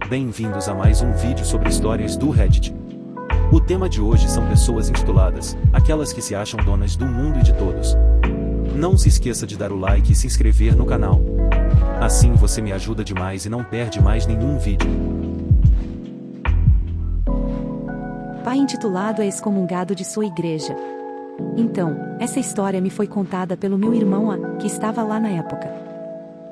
Bem-vindos a mais um vídeo sobre histórias do Reddit. O tema de hoje são pessoas intituladas, aquelas que se acham donas do mundo e de todos. Não se esqueça de dar o like e se inscrever no canal. Assim você me ajuda demais e não perde mais nenhum vídeo. Pai intitulado é excomungado de sua igreja. Então, essa história me foi contada pelo meu irmão, que estava lá na época.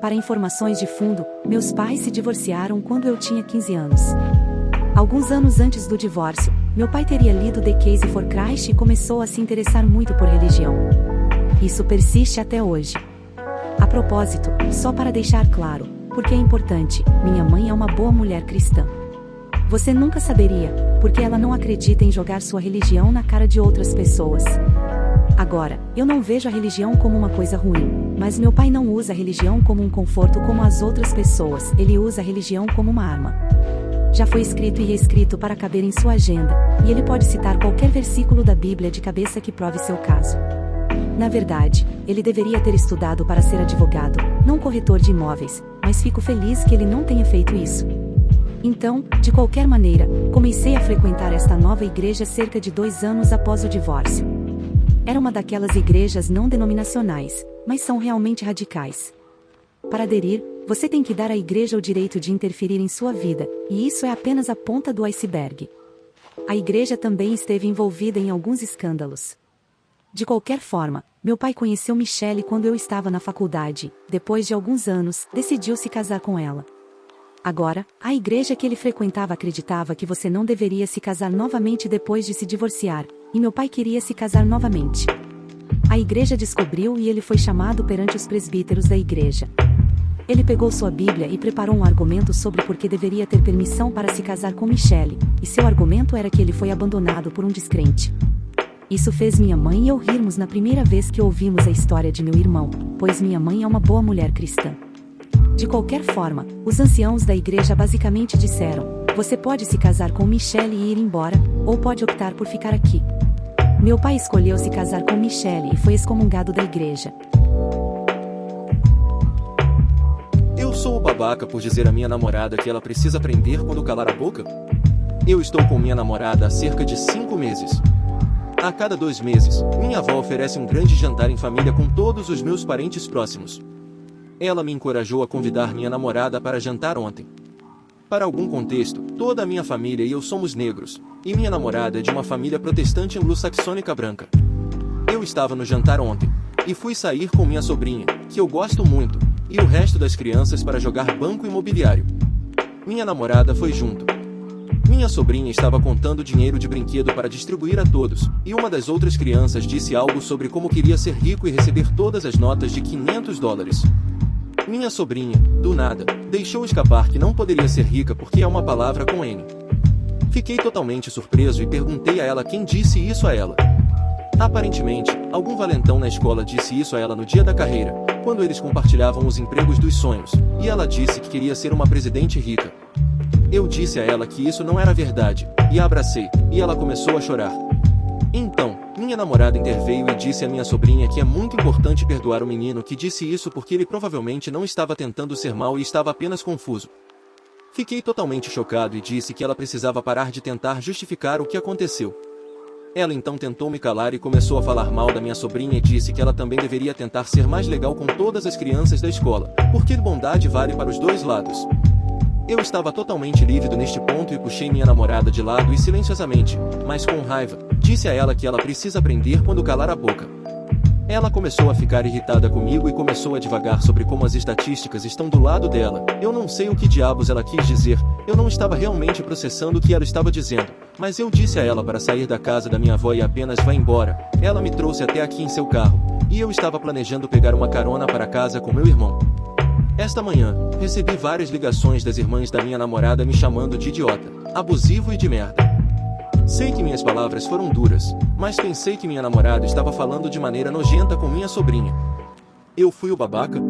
Para informações de fundo, meus pais se divorciaram quando eu tinha 15 anos. Alguns anos antes do divórcio, meu pai teria lido The Case for Christ e começou a se interessar muito por religião. Isso persiste até hoje. A propósito, só para deixar claro, porque é importante, minha mãe é uma boa mulher cristã. Você nunca saberia, porque ela não acredita em jogar sua religião na cara de outras pessoas. Agora, eu não vejo a religião como uma coisa ruim, mas meu pai não usa a religião como um conforto como as outras pessoas, ele usa a religião como uma arma. Já foi escrito e reescrito para caber em sua agenda, e ele pode citar qualquer versículo da Bíblia de cabeça que prove seu caso. Na verdade, ele deveria ter estudado para ser advogado, não corretor de imóveis, mas fico feliz que ele não tenha feito isso. Então, de qualquer maneira, comecei a frequentar esta nova igreja cerca de 2 anos após o divórcio. Era uma daquelas igrejas não denominacionais, mas são realmente radicais. Para aderir, você tem que dar à igreja o direito de interferir em sua vida, e isso é apenas a ponta do iceberg. A igreja também esteve envolvida em alguns escândalos. De qualquer forma, meu pai conheceu Michelle quando eu estava na faculdade, depois de alguns anos, decidiu se casar com ela. Agora, a igreja que ele frequentava acreditava que você não deveria se casar novamente depois de se divorciar, e meu pai queria se casar novamente. A igreja descobriu e ele foi chamado perante os presbíteros da igreja. Ele pegou sua Bíblia e preparou um argumento sobre por que deveria ter permissão para se casar com Michelle, e seu argumento era que ele foi abandonado por um descrente. Isso fez minha mãe e eu rirmos na primeira vez que ouvimos a história de meu irmão, pois minha mãe é uma boa mulher cristã. De qualquer forma, os anciãos da igreja basicamente disseram: você pode se casar com Michelle e ir embora, ou pode optar por ficar aqui. Meu pai escolheu se casar com Michelle e foi excomungado da igreja. Eu sou o babaca por dizer à minha namorada que ela precisa aprender quando calar a boca? Eu estou com minha namorada há cerca de 5 meses. A cada 2 meses, minha avó oferece um grande jantar em família com todos os meus parentes próximos. Ela me encorajou a convidar minha namorada para jantar ontem. Para algum contexto, toda a minha família e eu somos negros, e minha namorada é de uma família protestante anglo-saxônica branca. Eu estava no jantar ontem, e fui sair com minha sobrinha, que eu gosto muito, e o resto das crianças para jogar banco imobiliário. Minha namorada foi junto. Minha sobrinha estava contando dinheiro de brinquedo para distribuir a todos, e uma das outras crianças disse algo sobre como queria ser rico e receber todas as notas de $500. Minha sobrinha, do nada, deixou escapar que não poderia ser rica porque é uma palavra com N. Fiquei totalmente surpreso e perguntei a ela quem disse isso a ela. Aparentemente, algum valentão na escola disse isso a ela no dia da carreira, quando eles compartilhavam os empregos dos sonhos, e ela disse que queria ser uma presidente rica. Eu disse a ela que isso não era verdade, e a abracei, e ela começou a chorar. Então, minha namorada interveio e disse à minha sobrinha que é muito importante perdoar o menino que disse isso porque ele provavelmente não estava tentando ser mal e estava apenas confuso. Fiquei totalmente chocado e disse que ela precisava parar de tentar justificar o que aconteceu. Ela então tentou me calar e começou a falar mal da minha sobrinha e disse que ela também deveria tentar ser mais legal com todas as crianças da escola, porque bondade vale para os dois lados. Eu estava totalmente lívido neste ponto e puxei minha namorada de lado e silenciosamente, mas com raiva, disse a ela que ela precisa aprender quando calar a boca. Ela começou a ficar irritada comigo e começou a divagar sobre como as estatísticas estão do lado dela. Eu não sei o que diabos ela quis dizer, eu não estava realmente processando o que ela estava dizendo, mas eu disse a ela para sair da casa da minha avó e apenas vá embora. Ela me trouxe até aqui em seu carro, e eu estava planejando pegar uma carona para casa com meu irmão. Esta manhã, recebi várias ligações das irmãs da minha namorada me chamando de idiota, abusivo e de merda. Sei que minhas palavras foram duras, mas pensei que minha namorada estava falando de maneira nojenta com minha sobrinha. Eu fui o babaca?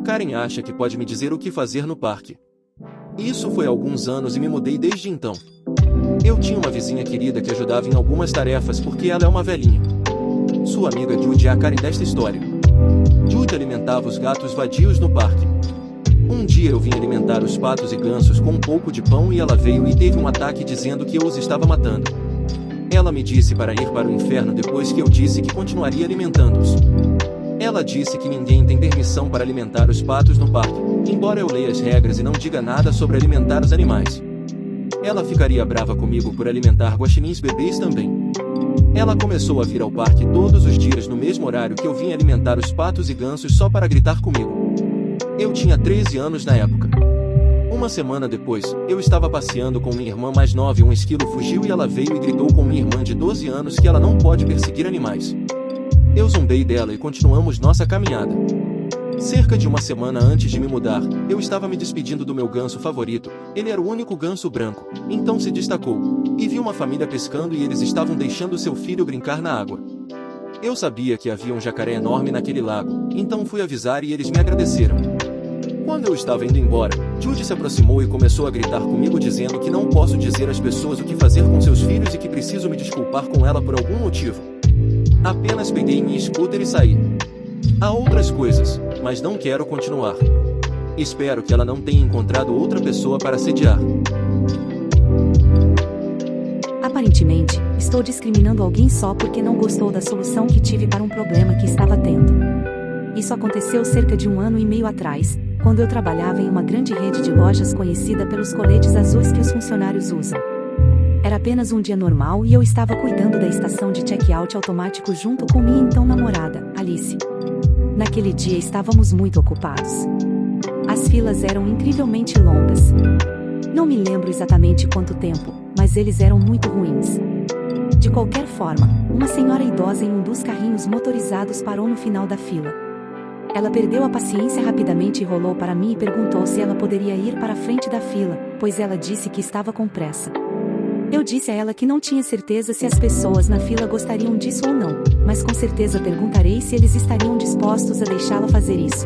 Karen acha que pode me dizer o que fazer no parque. Isso foi há alguns anos e me mudei desde então. Eu tinha uma vizinha querida que ajudava em algumas tarefas porque ela é uma velhinha. Sua amiga Judy é a Karen desta história. Judy alimentava os gatos vadios no parque. Um dia eu vim alimentar os patos e gansos com um pouco de pão e ela veio e teve um ataque dizendo que eu os estava matando. Ela me disse para ir para o inferno depois que eu disse que continuaria alimentando-os. Ela disse que ninguém tem permissão para alimentar os patos no parque, embora eu leia as regras e não diga nada sobre alimentar os animais. Ela ficaria brava comigo por alimentar guaxinins bebês também. Ela começou a vir ao parque todos os dias no mesmo horário que eu vim alimentar os patos e gansos só para gritar comigo. Eu tinha 13 anos na época. Uma semana depois, eu estava passeando com minha irmã mais nova e um esquilo fugiu e ela veio e gritou com minha irmã de 12 anos que ela não pode perseguir animais. Eu zombei dela e continuamos nossa caminhada. Cerca de uma semana antes de me mudar, eu estava me despedindo do meu ganso favorito. Ele era o único ganso branco, então se destacou. E vi uma família pescando e eles estavam deixando seu filho brincar na água. Eu sabia que havia um jacaré enorme naquele lago, então fui avisar e eles me agradeceram. Quando eu estava indo embora, Judy se aproximou e começou a gritar comigo dizendo que não posso dizer às pessoas o que fazer com seus filhos e que preciso me desculpar com ela por algum motivo. Apenas peguei minha scooter e saí. Há outras coisas, mas não quero continuar. Espero que ela não tenha encontrado outra pessoa para assediar. Aparentemente, estou discriminando alguém só porque não gostou da solução que tive para um problema que estava tendo. Isso aconteceu cerca de 1 ano e meio atrás, quando eu trabalhava em uma grande rede de lojas conhecida pelos coletes azuis que os funcionários usam. Era apenas um dia normal e eu estava cuidando da estação de check-out automático junto com minha então namorada, Alice. Naquele dia estávamos muito ocupados. As filas eram incrivelmente longas. Não me lembro exatamente quanto tempo, mas eles eram muito ruins. De qualquer forma, uma senhora idosa em um dos carrinhos motorizados parou no final da fila. Ela perdeu a paciência rapidamente e rolou para mim e perguntou se ela poderia ir para a frente da fila, pois ela disse que estava com pressa. Eu disse a ela que não tinha certeza se as pessoas na fila gostariam disso ou não, mas com certeza perguntarei se eles estariam dispostos a deixá-la fazer isso.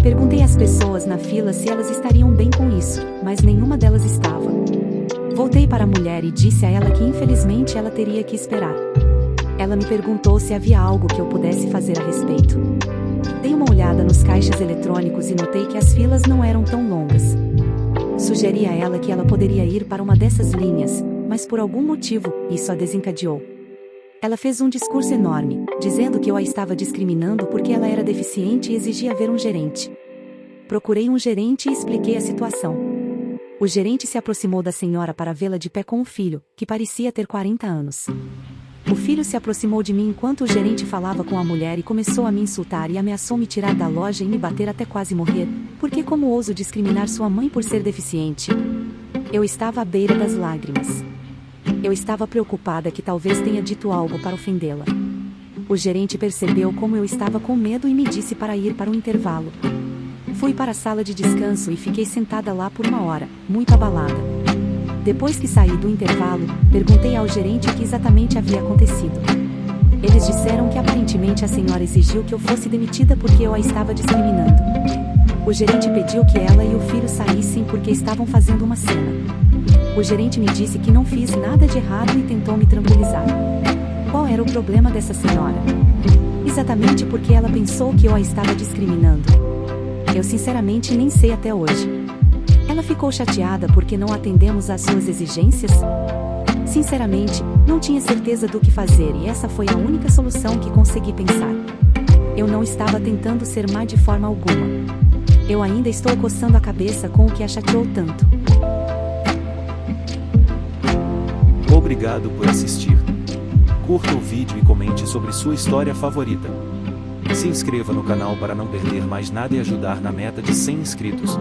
Perguntei às pessoas na fila se elas estariam bem com isso, mas nenhuma delas estava. Voltei para a mulher e disse a ela que infelizmente ela teria que esperar. Ela me perguntou se havia algo que eu pudesse fazer a respeito. Dei uma olhada nos caixas eletrônicos e notei que as filas não eram tão longas. Sugeri a ela que ela poderia ir para uma dessas linhas, mas por algum motivo, isso a desencadeou. Ela fez um discurso enorme, dizendo que eu a estava discriminando porque ela era deficiente e exigia ver um gerente. Procurei um gerente e expliquei a situação. O gerente se aproximou da senhora para vê-la de pé com o filho, que parecia ter 40 anos. O filho se aproximou de mim enquanto o gerente falava com a mulher e começou a me insultar e ameaçou me tirar da loja e me bater até quase morrer, porque como ouso discriminar sua mãe por ser deficiente? Eu estava à beira das lágrimas. Eu estava preocupada que talvez tenha dito algo para ofendê-la. O gerente percebeu como eu estava com medo e me disse para ir para um intervalo. Fui para a sala de descanso e fiquei sentada lá por 1 hora, muito abalada. Depois que saí do intervalo, perguntei ao gerente o que exatamente havia acontecido. Eles disseram que aparentemente a senhora exigiu que eu fosse demitida porque eu a estava discriminando. O gerente pediu que ela e o filho saíssem porque estavam fazendo uma cena. O gerente me disse que não fiz nada de errado e tentou me tranquilizar. Qual era o problema dessa senhora? Exatamente porque ela pensou que eu a estava discriminando. Eu sinceramente nem sei até hoje. Ela ficou chateada porque não atendemos às suas exigências? Sinceramente, não tinha certeza do que fazer e essa foi a única solução que consegui pensar. Eu não estava tentando ser má de forma alguma. Eu ainda estou coçando a cabeça com o que a chateou tanto. Obrigado por assistir. Curta o vídeo e comente sobre sua história favorita. Se inscreva no canal para não perder mais nada e ajudar na meta de 100 inscritos.